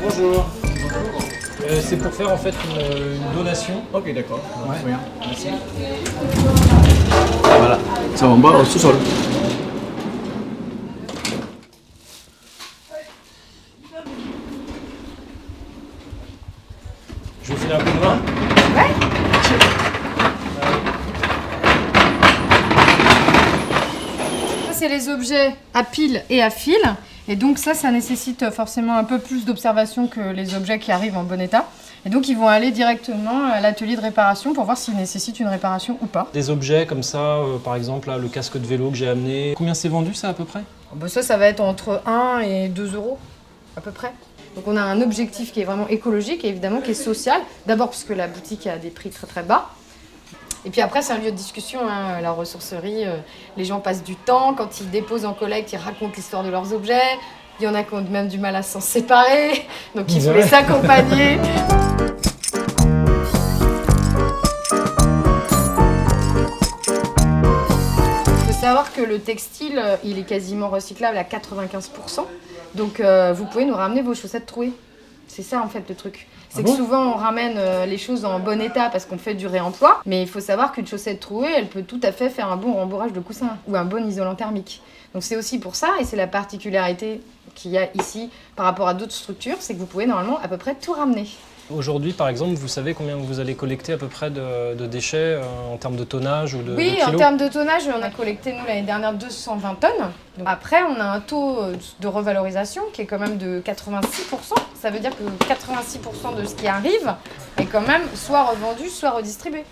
Bonjour. C'est pour faire en fait une donation. Ok, d'accord. Ouais. Bien. Merci. Voilà, ça en bas au sous-sol. Je vous file un coup de main. Ça, c'est les objets à pile et à fil. Et donc ça nécessite forcément un peu plus d'observation que les objets qui arrivent en bon état. Et donc ils vont aller directement à l'atelier de réparation pour voir s'ils nécessitent une réparation ou pas. Des objets comme ça, par exemple là, le casque de vélo que j'ai amené. Combien c'est vendu ça à peu près? Bon, ça va être entre 1 et 2 euros à peu près. Donc on a un objectif qui est vraiment écologique et évidemment qui est social. D'abord parce que la boutique a des prix très très bas. Et puis après, c'est un lieu de discussion, hein, la ressourcerie. Les gens passent du temps. Quand ils déposent en collecte, ils racontent l'histoire de leurs objets. Il y en a qui ont même du mal à s'en séparer. Donc il faut les accompagner. Il faut savoir que le textile, il est quasiment recyclable à 95%. Donc vous pouvez nous ramener vos chaussettes trouées. C'est ça en fait le truc. C'est que souvent on ramène les choses en bon état parce qu'on fait du réemploi, mais il faut savoir qu'une chaussette trouée, elle peut tout à fait faire un bon rembourrage de coussin ou un bon isolant thermique. Donc c'est aussi pour ça, et c'est la particularité qu'il y a ici par rapport à d'autres structures, c'est que vous pouvez normalement à peu près tout ramener. Aujourd'hui, par exemple, vous savez combien vous allez collecter à peu près de déchets en termes de tonnage ou de Oui, kilos? en termes de tonnage, on a collecté, nous, l'année dernière, 220 tonnes. Donc, après, on a un taux de revalorisation qui est quand même de 86%. Ça veut dire que 86% de ce qui arrive est quand même soit revendu, soit redistribué.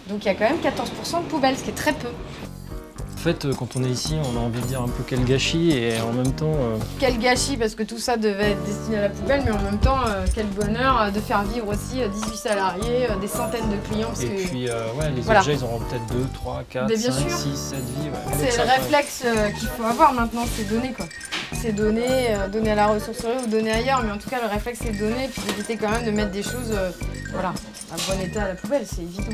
Donc il y a quand même 14% de poubelles, ce qui est très peu. En fait, quand on est ici, on a envie de dire un peu quel gâchis et en même temps... Quel gâchis, parce que tout ça devait être destiné à la poubelle, mais en même temps, quel bonheur de faire vivre aussi 18 salariés, des centaines de clients. Parce puis, les voilà. objets, ils auront peut-être 2, 3, 4, Mais bien 5, sûr. 6, 7 vies. Ouais. C'est le réflexe qu'il faut avoir maintenant, c'est donner quoi. C'est donner à la ressourcerie ou donner ailleurs, mais en tout cas, le réflexe c'est de donner, et puis d'éviter quand même de mettre des choses voilà, à bon état à la poubelle, c'est évident.